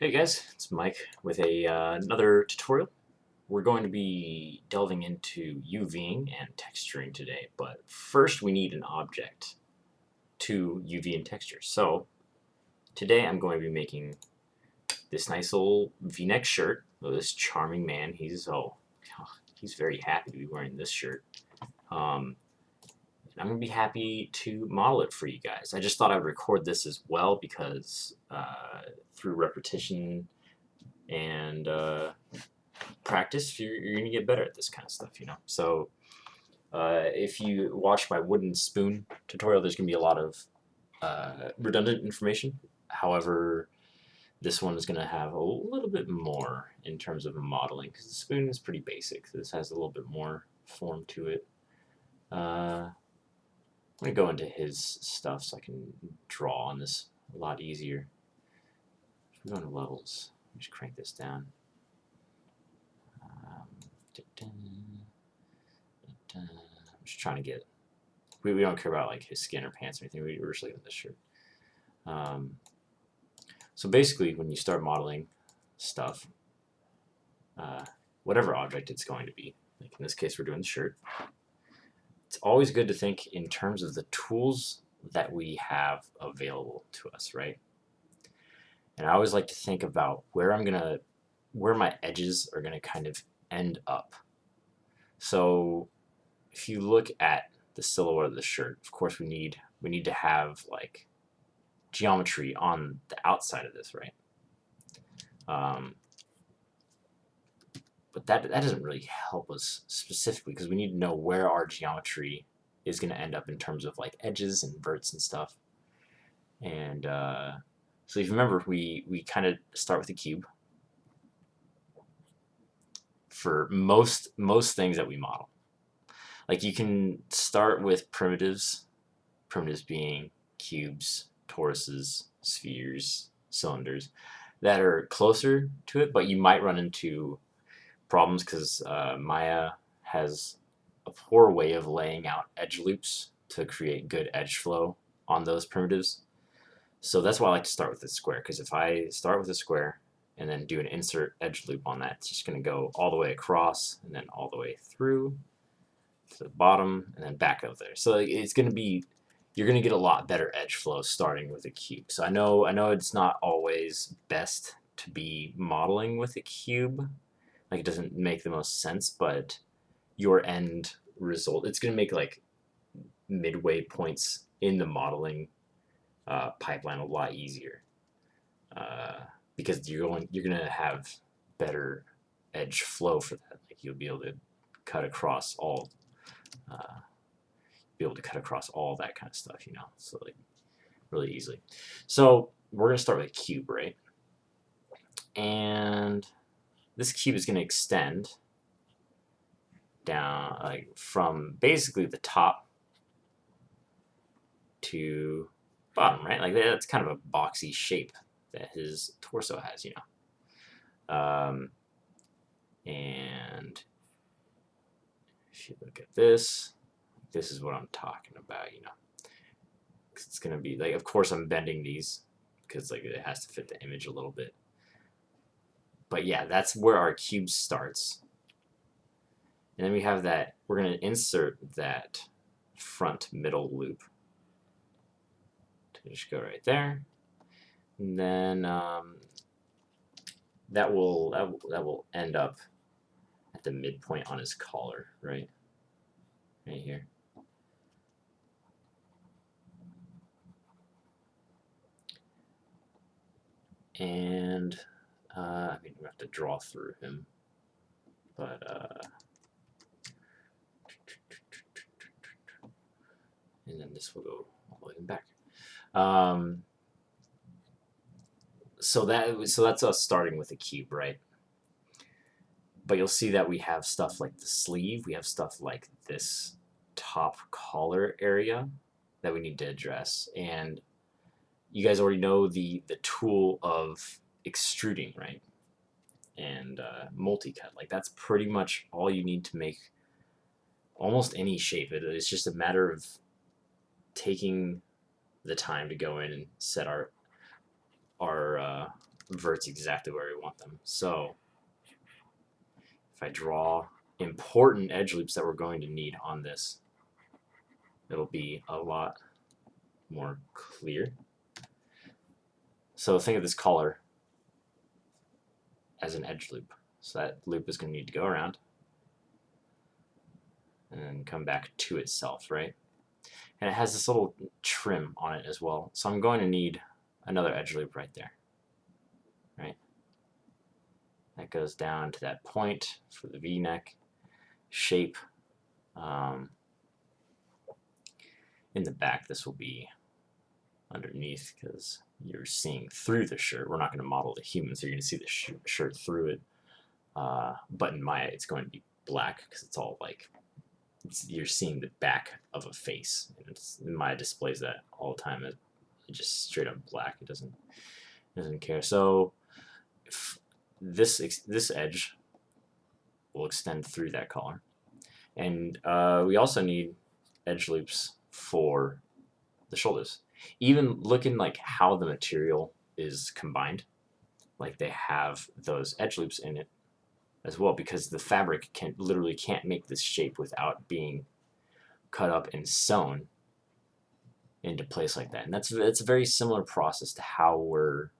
Hey guys, it's Mike with another tutorial. We're going to be delving into UVing and texturing today, but first we need an object to UV and texture. So today I'm going to be making this nice little V-neck shirt of this charming man. He's very happy to be wearing this shirt. I'm going to be happy to model it for you guys. I just thought I'd record this as well because through repetition and practice, you're going to get better at this kind of stuff. So if you watch my wooden spoon tutorial, there's going to be a lot of redundant information. However, this one is going to have a little bit more in terms of modeling because the spoon is pretty basic. This has a little bit more form to it. I'm going to go into his stuff so I can draw on this a lot easier. If we go into levels, just crank this down. I'm just trying to get. We don't care about like his skin or pants or anything. We're just looking at this shirt. So basically, when you start modeling stuff, whatever object it's going to be, like in this case, we're doing the shirt. It's always good to think in terms of the tools that we have available to us, right? And I always like to think about where my edges are gonna kind of end up. So if you look at the silhouette of the shirt, of course we need to have like geometry on the outside of this, right? But that doesn't really help us specifically because we need to know where our geometry is going to end up in terms of like edges and verts and stuff. And so if you remember, we kind of start with a cube for most things that we model. Like you can start with primitives being cubes, toruses, spheres, cylinders that are closer to it, but you might run into problems because Maya has a poor way of laying out edge loops to create good edge flow on those primitives. So that's why I like to start with a square, because if I start with a square and then do an insert edge loop on that, it's just going to go all the way across and then all the way through to the bottom and then back up there. So it's going to be, you're going to get a lot better edge flow starting with a cube. So I know it's not always best to be modeling with a cube. Like it doesn't make the most sense, but your end result, it's going to make like midway points in the modeling pipeline a lot easier because you're going to have better edge flow for that. Like you'll be able to cut across all that kind of stuff, so like really easily. So we're going to start with a cube, right? And this cube is going to extend down like from basically the top to bottom, right? Like that's kind of a boxy shape that his torso has, and if you look at this is what I'm talking about, it's going to be like, of course I'm bending these because like it has to fit the image a little bit. But yeah, that's where our cube starts. And then we have that, we're going to insert that front middle loop. To just go right there. And then that will end up at the midpoint on his collar, right? Right here. And I mean, we have to draw through him, but and then this will go all the way back. So that's us starting with a cube, right? But you'll see that we have stuff like the sleeve, we have stuff like this top collar area that we need to address, and you guys already know the tool of extruding, right? And multi-cut, like that's pretty much all you need to make almost any shape. It's just a matter of taking the time to go in and set our verts exactly where we want them. So if I draw important edge loops that we're going to need on this, it'll be a lot more clear. So think of this collar as an edge loop. So that loop is going to need to go around and then come back to itself, right? And it has this little trim on it as well. So I'm going to need another edge loop right there, right? That goes down to that point for the V-neck shape. In the back, this will be underneath because you're seeing through the shirt. We're not going to model the human, so you're going to see the shirt through it. But in Maya, it's going to be black because it's all like you're seeing the back of a face. And Maya displays that all the time. It's just straight up black. It doesn't care. So if this edge will extend through that collar, and we also need edge loops for the shoulders. Even looking like how the material is combined, like they have those edge loops in it as well, because the fabric literally can't make this shape without being cut up and sewn into place like that. And it's a very similar process to how we're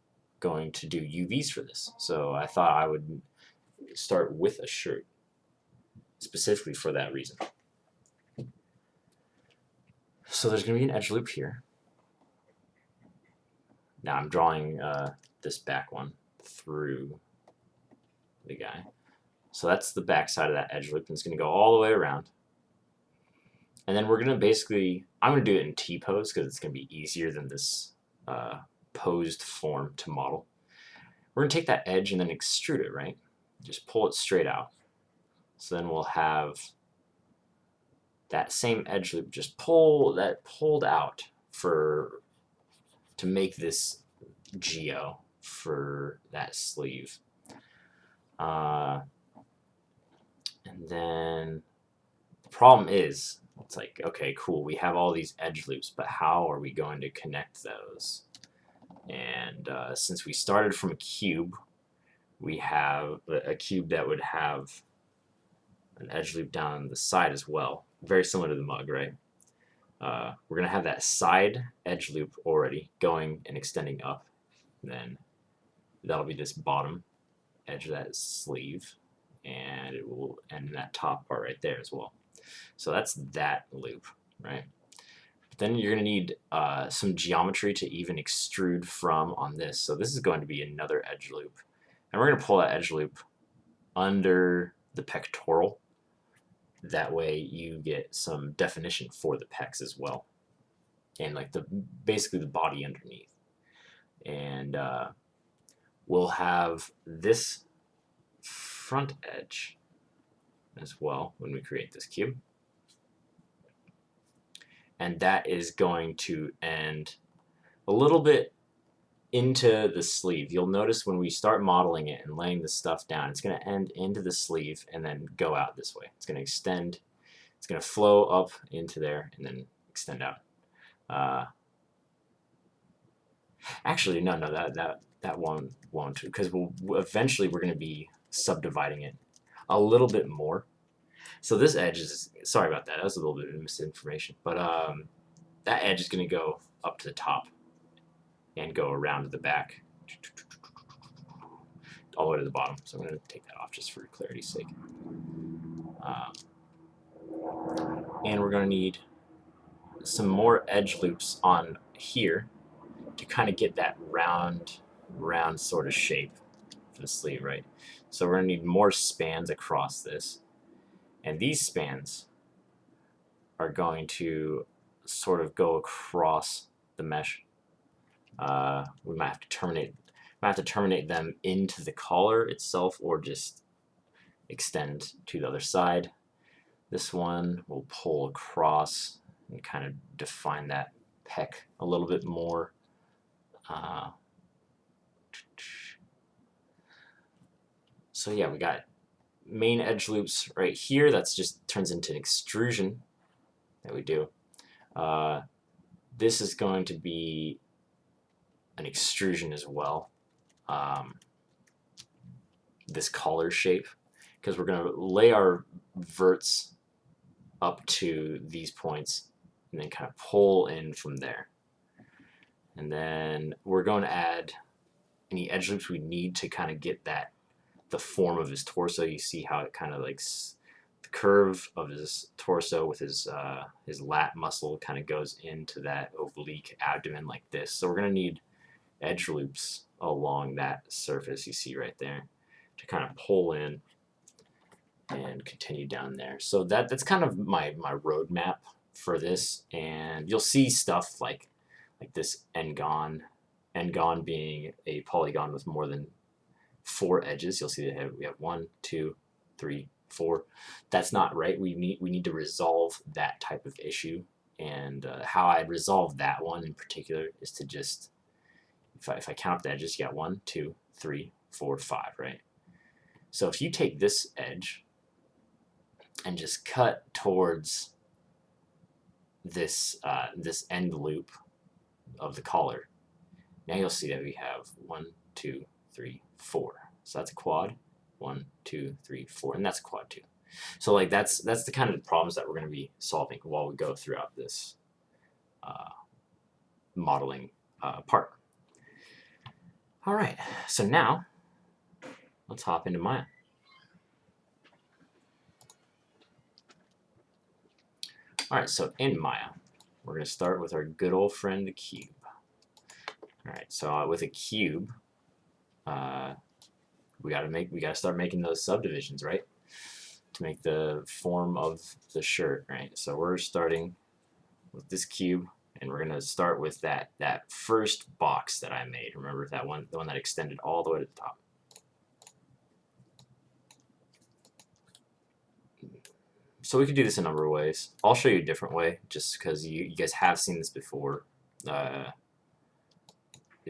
going to do UVs for this. So I thought I would start with a shirt specifically for that reason. So there's going to be an edge loop here. Now I'm drawing this back one through the guy. So that's the back side of that edge loop, and it's going to go all the way around. And then we're going to basically, I'm going to do it in T-pose because it's going to be easier than this posed form to model. We're going to take that edge and then extrude it, right? Just pull it straight out. So then we'll have that same edge loop just pulled out to make this geo for that sleeve. And then the problem is, it's like, okay, cool, we have all these edge loops, but how are we going to connect those? And since we started from a cube, we have a cube that would have an edge loop down the side as well. Very similar to the mug, right? We're going to have that side edge loop already going and extending up. And then that'll be this bottom edge of that sleeve, and it will end in that top part right there as well. So that's that loop, right? But then you're going to need some geometry to even extrude from on this. So this is going to be another edge loop. And we're going to pull that edge loop under the pectoral. That way you get some definition for the pecs as well, and like basically the body underneath. And we'll have this front edge as well when we create this cube, and that is going to end a little bit into the sleeve. You'll notice when we start modeling it and laying this stuff down, it's going to end into the sleeve and then go out this way. It's going to extend, it's going to flow up into there and then extend out. Actually, no, that one won't, because eventually we're going to be subdividing it a little bit more. So this edge is, sorry about that, that was a little bit of misinformation, but that edge is going to go up to the top and go around to the back all the way to the bottom. So I'm going to take that off just for clarity's sake. And we're going to need some more edge loops on here to kind of get that round sort of shape for the sleeve, right? So we're going to need more spans across this. And these spans are going to sort of go across the mesh. We might have to terminate them into the collar itself, or just extend to the other side. This one will pull across and kind of define that pec a little bit more. So yeah, we got main edge loops right here. That's just turns into an extrusion that we do. This is going to be an extrusion as well. this collar shape, because we're going to lay our verts up to these points and then kind of pull in from there. And then we're going to add any edge loops we need to kind of get the form of his torso. You see how it kind of like the curve of his torso with his lat muscle kind of goes into that oblique abdomen like this. So we're going to need edge loops along that surface you see right there to kind of pull in and continue down there. So that's kind of my roadmap for this, and you'll see stuff like this n-gon being a polygon with more than 4 edges. You'll see that we have 1, 2, 3, 4. That's not right. We need to resolve that type of issue, and how I'd resolve that one in particular is to just, if I count up the edges, you got 1, 2, 3, 4, 5, right? So if you take this edge and just cut towards this this end loop of the collar, now you'll see that we have 1, 2, 3, 4. So that's a quad. 1, 2, 3, 4, and that's a quad 2. So like that's the kind of problems that we're going to be solving while we go throughout this modeling part. All right, so now let's hop into Maya. All right, so in Maya, we're going to start with our good old friend, the cube. All right, so with a cube, we got to start making those subdivisions, right? To make the form of the shirt, right? So we're starting with this cube, and we're going to start with that first box that I made. Remember that one, the one that extended all the way to the top. So we could do this a number of ways. I'll show you a different way, just because you guys have seen this before.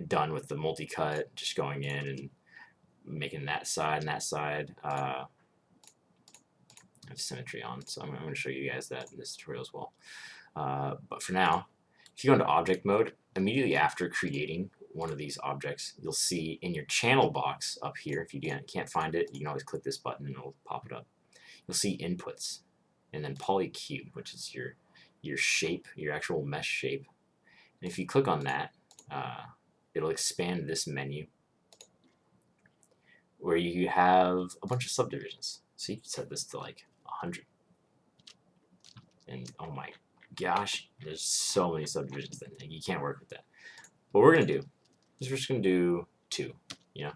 Done with the multi-cut, just going in and making that side and that side have symmetry on. So I'm going to show you guys that in this tutorial as well. But for now, if you go into object mode, immediately after creating one of these objects, you'll see in your channel box up here, if you can't find it, you can always click this button and it'll pop it up. You'll see inputs, and then polycube, which is your shape, your actual mesh shape. And if you click on that, it'll expand this menu where you have a bunch of subdivisions. So you can set this to like 100. And oh my gosh, there's so many subdivisions that you can't work with that. What we're going to do is we're just going to do 2, you know.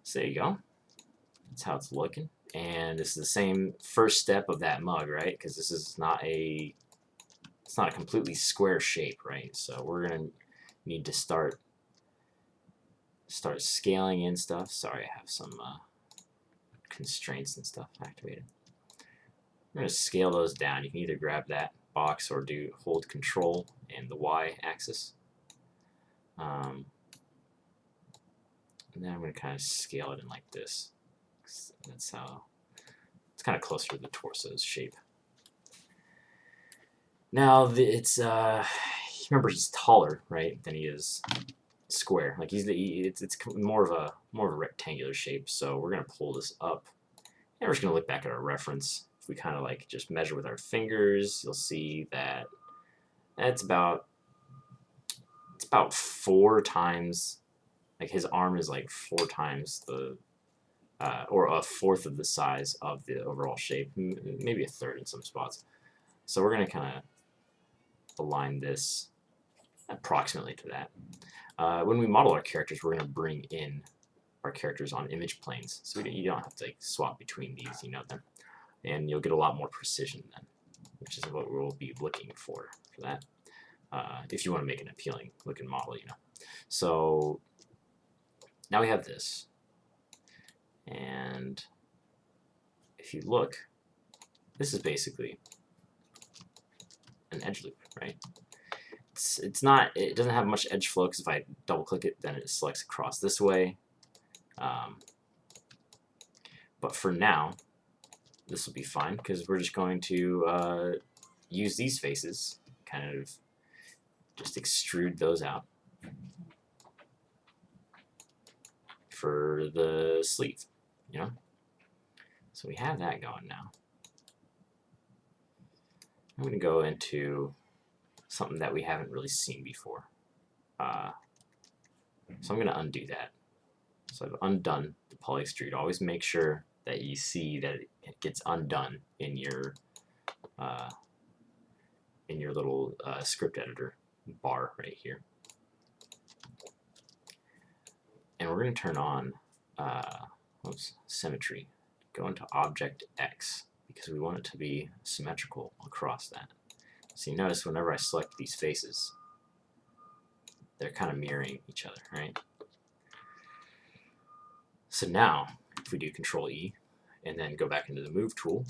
So there you go. That's how it's looking. And this is the same first step of that mug, right? Because this is not a completely square shape, right? So we're going to need to start scaling in stuff. Sorry, I have some constraints and stuff activated. We're going to scale those down. You can either grab that box or hold Control and the Y axis. And then I'm going to kind of scale it in like this. That's how it's kind of closer to the torso's shape. Now remember he's taller, right, than he is square. Like it's more of a rectangular shape. So we're gonna pull this up, and we're just gonna look back at our reference. If we kind of like just measure with our fingers, you'll see that it's about 4 times. Like his arm is like 4 times the or a fourth of the size of the overall shape, maybe a third in some spots. So we're going to kind of align this approximately to that. When we model our characters, we're going to bring in our characters on image planes, so you don't have to like swap between these, you know them, and you'll get a lot more precision then, which is what we'll be looking for that. If you want to make an appealing looking model, you know. So now we have this. And if you look, this is basically an edge loop, right? It doesn't have much edge flow, because if I double click it, then it selects across this way. But for now, this will be fine, because we're just going to use these faces, kind of just extrude those out. for the sleeve, you know? So we have that going now. I'm going to go into something that we haven't really seen before. So I'm going to undo that. So I've undone the poly extrude. Always make sure that you see that it gets undone in your little script editor bar right here. And we're going to turn on symmetry. Go into Object X because we want it to be symmetrical across that. So you notice whenever I select these faces, they're kind of mirroring each other, right? So now, if we do Control E and then go back into the Move tool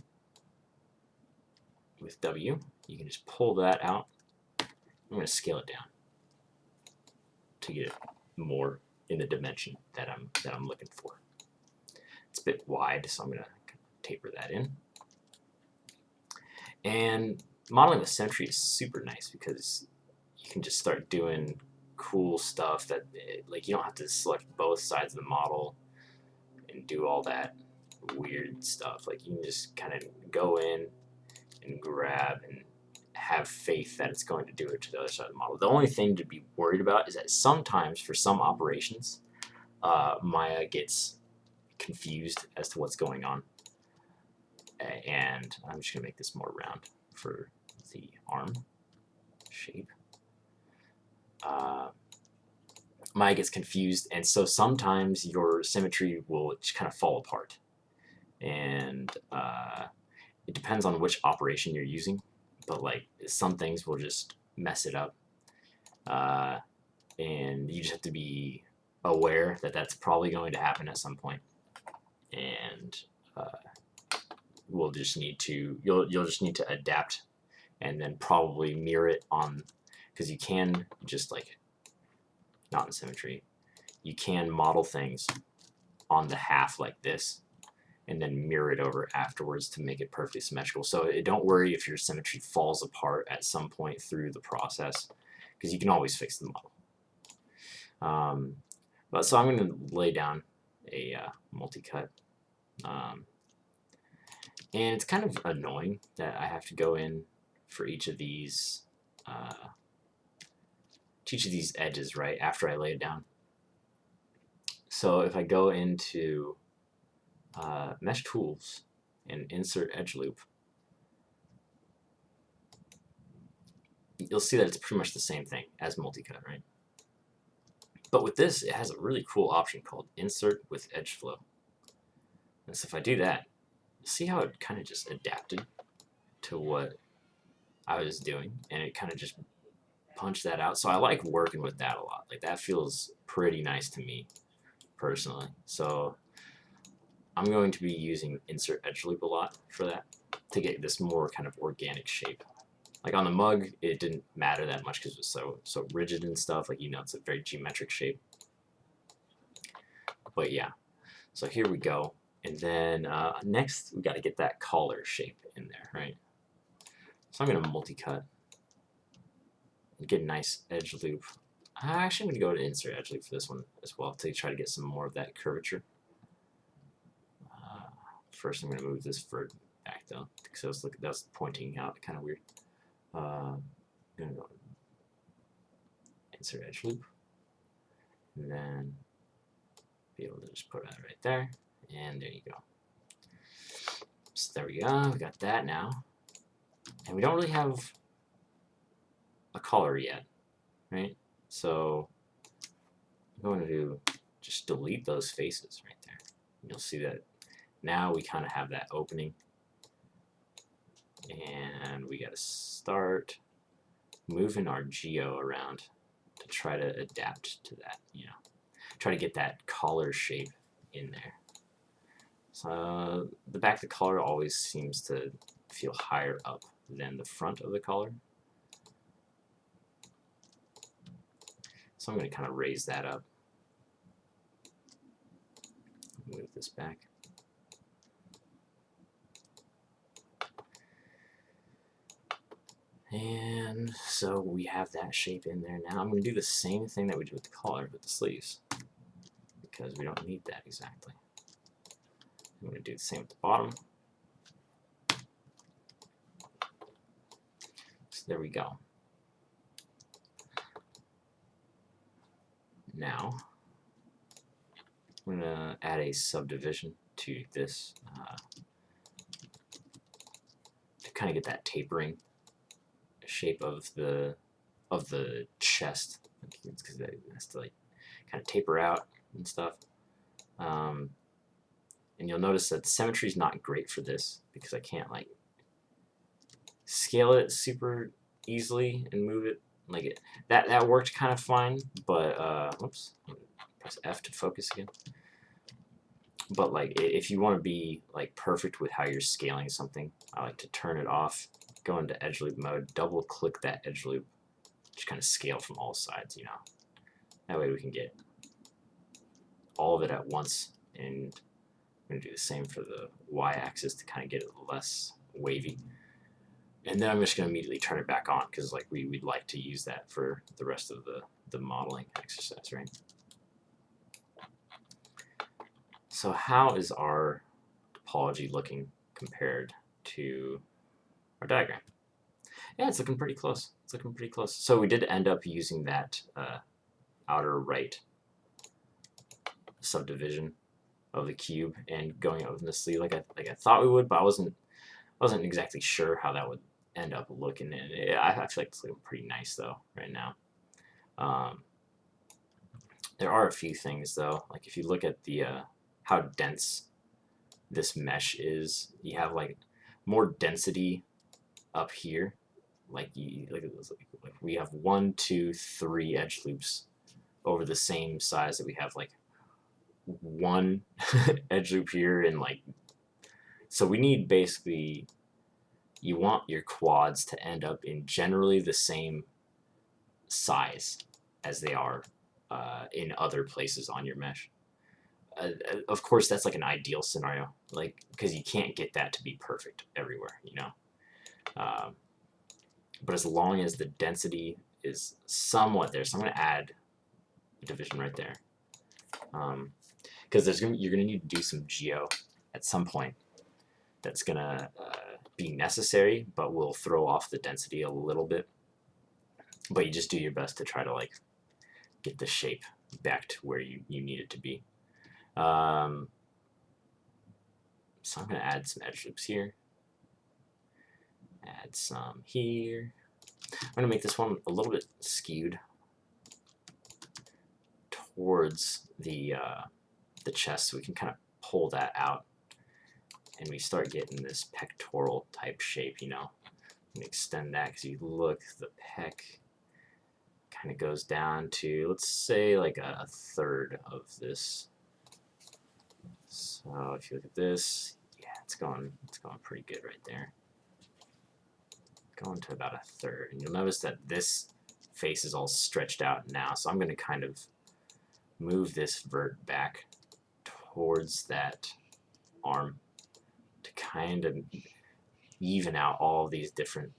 with W, you can just pull that out. I'm going to scale it down to get it more in the dimension that I'm looking for. It's a bit wide, so I'm going to taper that in. And modeling with symmetry is super nice because you can just start doing cool stuff that, like, you don't have to select both sides of the model and do all that weird stuff. Like, you can just kind of go in and grab and have faith that it's going to do it to the other side of the model. The only thing to be worried about is that sometimes for some operations, Maya gets confused as to what's going on. And I'm just going to make this more round for the arm shape. Maya gets confused, and so sometimes your symmetry will just kind of fall apart. And it depends on which operation you're using, but like some things will just mess it up. And you just have to be aware that that's probably going to happen at some point. And you'll just need to adapt and then probably mirror it on, because you can just, like, not in symmetry, you can model things on the half like this and then mirror it over afterwards to make it perfectly symmetrical. So don't worry if your symmetry falls apart at some point through the process, because you can always fix the model. But so I'm going to lay down a multi-cut. And it's kind of annoying that I have to go in for each of these edges right after I lay it down. So if I go into Mesh Tools and insert Edgeloop, you'll see that it's pretty much the same thing as multi-cut, right? But with this, it has a really cool option called Insert with Edge Flow. And so if I do that, see how it kind of just adapted to what I was doing, and it kind of just punched that out. So I like working with that a lot. Like, that feels pretty nice to me personally. So I'm going to be using Insert Edgeloop a lot for that, to get this more kind of organic shape. Like on the mug, it didn't matter that much because it was so rigid and stuff. Like, you know, it's a very geometric shape. But yeah, so here we go. And then next, we got to get that collar shape in there, right? So I'm going to multi-cut and get a nice edge loop. Actually, I'm going to go to Insert Edge Loop for this one as well to try to get some more of that curvature. First, I'm going to move this vert back though, because that's pointing out kind of weird. I'm going to go Insert Edge Loop, and then be able to just put that right there, and there you go. So there we go, we got that now. And we don't really have a color yet, right? So I'm going to just delete those faces right there. And you'll see that now we kind of have that opening. And we got to start moving our geo around to try to adapt to that, you know. Try to get that collar shape in there. So the back of the collar always seems to feel higher up than the front of the collar. So I'm going to kind of raise that up. Move this back. And so we have that shape in there now. I'm going to do the same thing that we did with the collar with the sleeves. because we don't need that exactly. I'm going to do the same at the bottom. So there we go. Now, I'm going to add a subdivision to this to kind of get that tapering shape of the chest, because it has to like kind of taper out and stuff. And you'll notice that the symmetry is not great for this because I can't like scale it super easily and move it like it. That worked kind of fine, but whoops, press F to focus again. But like if you want to be like perfect with how you're scaling something, I like to turn it off, go into Edgeloop mode, double click that Edgeloop, just kind of scale from all sides, you know. That way we can get all of it at once, and I'm going to do the same for the y-axis to kind of get it less wavy. And then I'm just going to immediately turn it back on because like we'd like to use that for the rest of the modeling exercise, right? So how is our topology looking compared to our diagram? Yeah, it's looking pretty close. It's looking pretty close. So we did end up using that outer right subdivision of the cube and going out in the sleeve like I thought we would, but I wasn't exactly sure how that would end up looking. And I feel like it's looking pretty nice though right now. There are a few things though, like if you look at the how dense this mesh is, you have like more density up here. Like we have 1, 2, 3 edge loops over the same size that we have like one edge loop here, and like so we need basically, you want your quads to end up in generally the same size as they are in other places on your mesh. Of course, that's like an ideal scenario, like because you can't get that to be perfect everywhere, you know. But as long as the density is somewhat there, so I'm going to add a division right there, because you're going to need to do some geo at some point. That's going to be necessary, but will throw off the density a little bit. But you just do your best to try to like get the shape back to where you need it to be. So I'm going to add some edge loops here. Add some here. I'm going to make this one a little bit skewed towards the chest, so we can kind of pull that out, and we start getting this pectoral type shape, you know. And extend that, because you look, the pec kind of goes down to, let's say, like a third of this. So if you look at this, yeah, it's going pretty good right there. Going to about a third, and you'll notice that this face is all stretched out now, so I'm going to kind of move this vert back towards that arm to kind of even out all of these different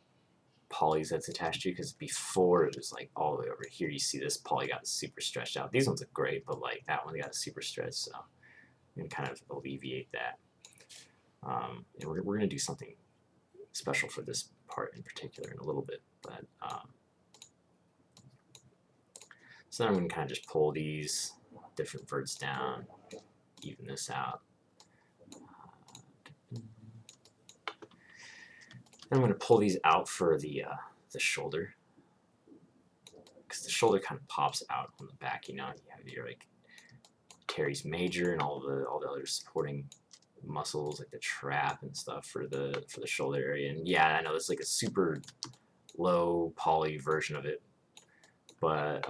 polys that's attached to you, because before it was like all the way over here, you see this poly got super stretched out. These ones look great, but like that one got super stretched, so I'm going to kind of alleviate that. And we're going to do something special for this part in particular in a little bit, but so then I'm going to kind of just pull these different verts down, even this out. Then I'm going to pull these out for the shoulder, because the shoulder kind of pops out on the back. You know, you have your like teres major and all the other supporting muscles like the trap and stuff for the shoulder area. And yeah, I know it's like a super low poly version of it, but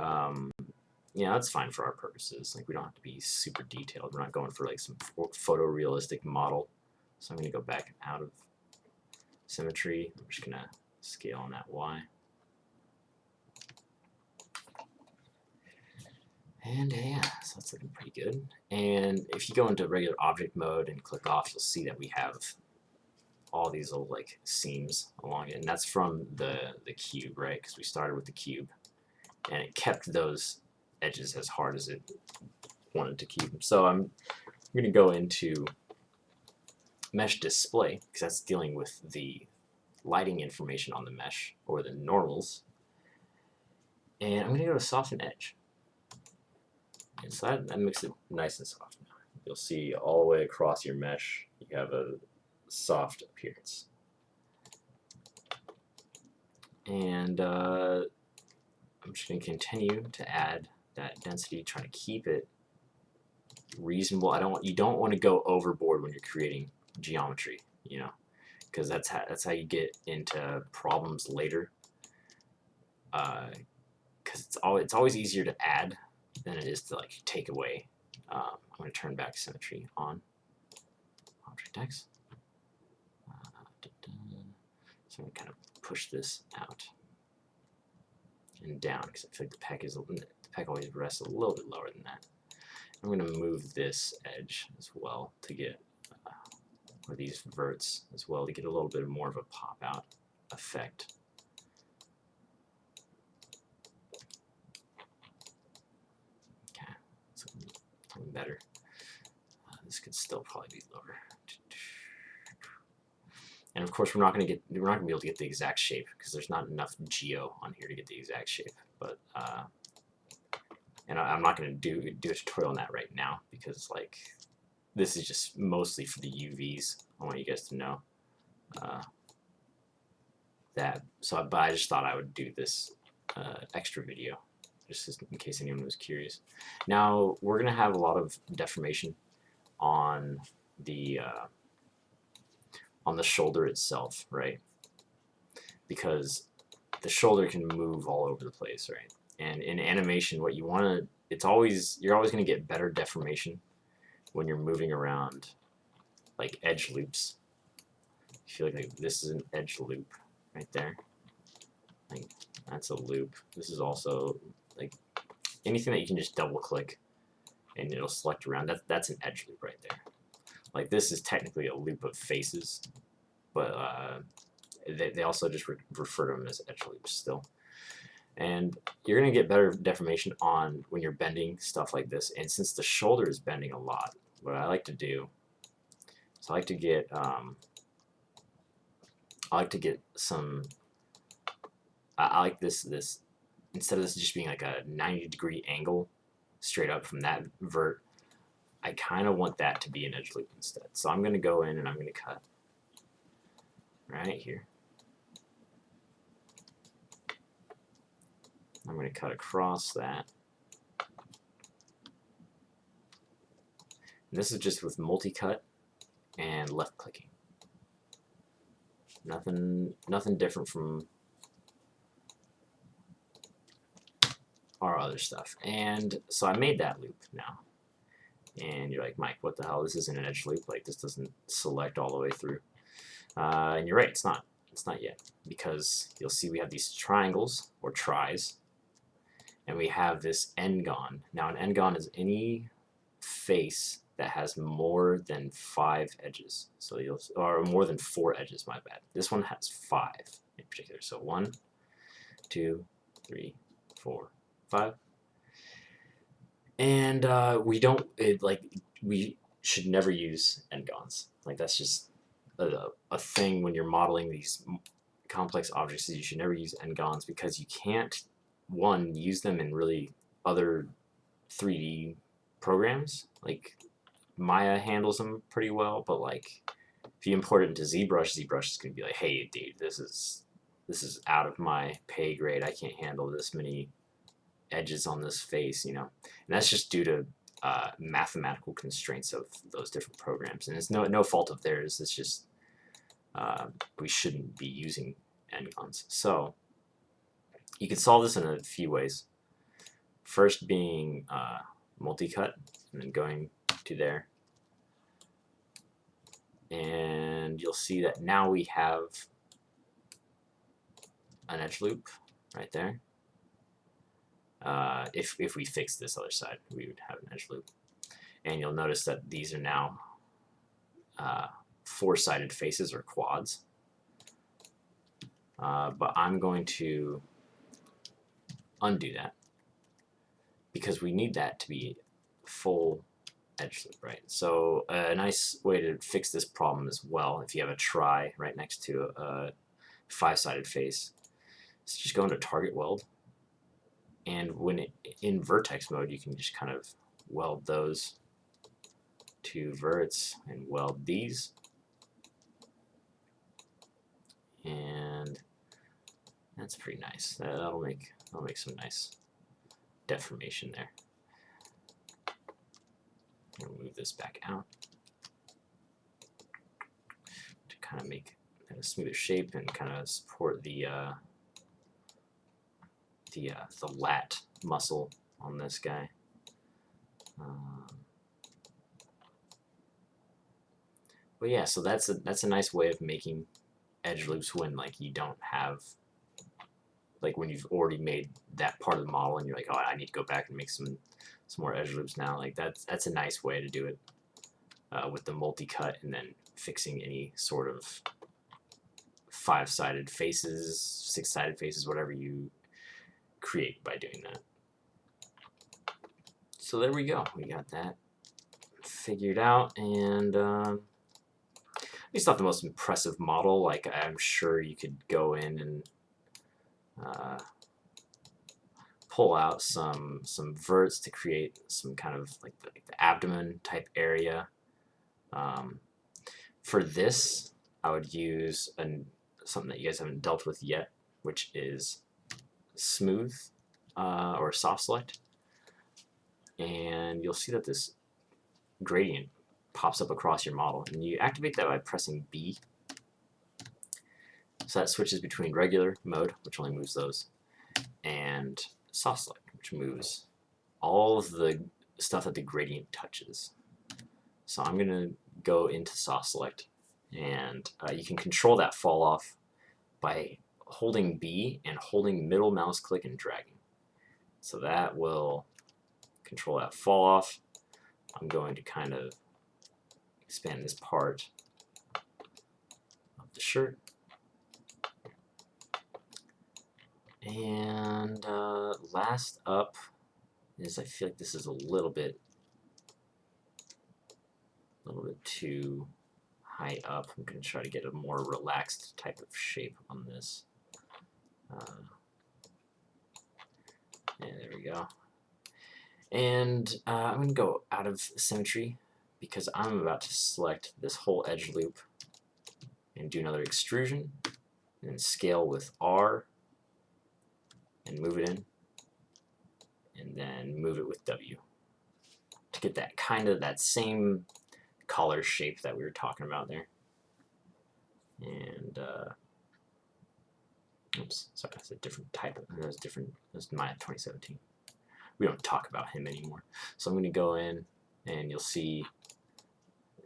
yeah, that's fine for our purposes. Like we don't have to be super detailed. We're not going for like some photorealistic model. So I'm going to go back out of symmetry. I'm just going to scale on that Y. And yeah, so that's looking pretty good. And if you go into regular object mode and click off, you'll see that we have all these little like seams along it, and that's from the cube, right? Because we started with the cube, and it kept those edges as hard as it want it to keep. So I'm going to go into mesh display, because that's dealing with the lighting information on the mesh, or the normals. And I'm going to go to soften edge. And so that makes it nice and soft now. You'll see all the way across your mesh, you have a soft appearance. And I'm just going to continue to add that density, trying to keep it reasonable. You don't want to go overboard when you're creating geometry, you know, because that's how you get into problems later. Because it's always easier to add than it is to like take away. I'm going to turn back symmetry on. Object X. So I'm going to kind of push this out and down, because I feel like the peck always rests a little bit lower than that. I'm going to move this edge as well to get, or these verts as well, to get a little bit more of a pop out effect. Okay, something better. This could still probably be lower. And of course, we're not going to be able to get the exact shape, because there's not enough geo on here to get the exact shape. But and I'm not going to do a tutorial on that right now, because like this is just mostly for the UVs. I want you guys to know that. So, but I just thought I would do this extra video, just in case anyone was curious. Now we're going to have a lot of deformation on the shoulder itself, right? Because the shoulder can move all over the place, right? And in animation, what you want to, you're always going to get better deformation when you're moving around like edge loops. I feel like this is an edge loop right there. Like that's a loop. This is also like anything that you can just double click and it'll select around. That's an edge loop right there. Like this is technically a loop of faces, but they also just refer to them as edge loops still. And you're going to get better deformation on when you're bending stuff like this. And since the shoulder is bending a lot, what I like to do is I like to get some. I like this instead of this just being like a 90-degree angle straight up from that vert. I kind of want that to be an edge loop instead. So I'm going to go in and I'm going to cut right here. I'm going to cut across that. And this is just with multi-cut and left clicking. Nothing different from our other stuff. And so I made that loop now. And you're like, Mike, what the hell? This isn't an edge loop. Like this doesn't select all the way through. And you're right, it's not. It's not yet, because you'll see we have these triangles or tris, and we have this n-gon. Now an n-gon is any face that has more than 5 edges. So or more than 4 edges, my bad. This one has 5 in particular. So 1, 2, 3, 4, 5. And we should never use n-gons. Like that's just a thing when you're modeling these complex objects. You should never use n-gons, because you can't, one, use them in really other 3D programs. Like Maya handles them pretty well, but like if you import it into ZBrush, ZBrush is going to be like, hey dude, this is out of my pay grade. I can't handle this many edges on this face, you know. And that's just due to mathematical constraints of those different programs, and it's no fault of theirs. It's just we shouldn't be using n-gons. So you can solve this in a few ways. First being multi-cut, and then going to there, and you'll see that now we have an edge loop right there. If we fix this other side, we would have an edge loop. And you'll notice that these are now 4-sided faces or quads. But I'm going to undo that, because we need that to be full edge loop, right? So a nice way to fix this problem as well, if you have a try right next to a 5-sided face, is just go into target weld, and when in vertex mode, you can just kind of weld those two verts and weld these, and that's pretty nice. That'll make some nice deformation there. I'll move this back out to kind of make a smoother shape and kind of support the lat muscle on this guy. But yeah, so that's a nice way of making edge loops when like you don't have, like when you've already made that part of the model and you're like, oh, I need to go back and make some more edge loops now. Like that's a nice way to do it with the multi-cut, and then fixing any sort of 5-sided faces, 6-sided faces, whatever you create by doing that. So there we go. We got that figured out, and it's not the most impressive model. Like, I'm sure you could go in and pull out some verts to create some kind of like the abdomen type area. For this, I would use something that you guys haven't dealt with yet, which is smooth or soft select, and you'll see that this gradient pops up across your model, and you activate that by pressing B. So that switches between regular mode, which only moves those, and soft select, which moves all of the stuff that the gradient touches. So I'm going to go into soft select, and you can control that fall off by holding B and holding middle mouse click and dragging. So that will control that fall off. I'm going to kind of expand this part of the shirt. And last up is, I feel like this is a little bit too high up. I'm going to try to get a more relaxed type of shape on this. Yeah, there we go. And I'm going to go out of symmetry because I'm about to select this whole edge loop and do another extrusion and scale with R and move it in, and then move it with W to get that kind of that same collar shape that we were talking about there. And oops, sorry, that's a different type of, that's Maya 2017. We don't talk about him anymore. So I'm going to go in, and you'll see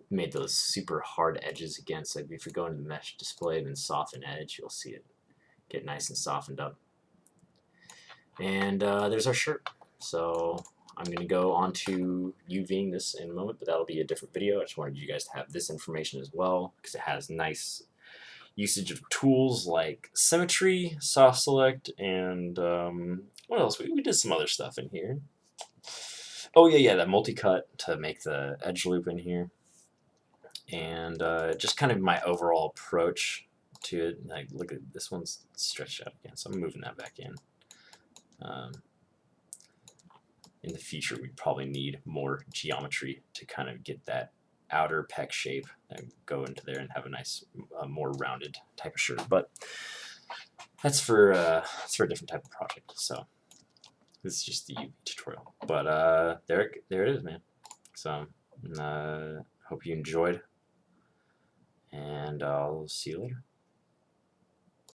made those super hard edges again. So if you go into the mesh display and then soften edge, you'll see it get nice and softened up. And there's our shirt. So I'm going to go on to UVing this in a moment, but that'll be a different video. I just wanted you guys to have this information as well, because it has nice usage of tools like symmetry, soft select, and what else? We did some other stuff in here. Oh yeah, that multi-cut to make the edge loop in here. And just kind of my overall approach to it. Like, look at this one's stretched out again, so I'm moving that back in. In the future, we probably need more geometry to kind of get that outer pec shape and go into there and have a nice, more rounded type of shirt. But that's for a different type of project. So this is just the UV tutorial. But there it is, man. So hope you enjoyed, and I'll see you later.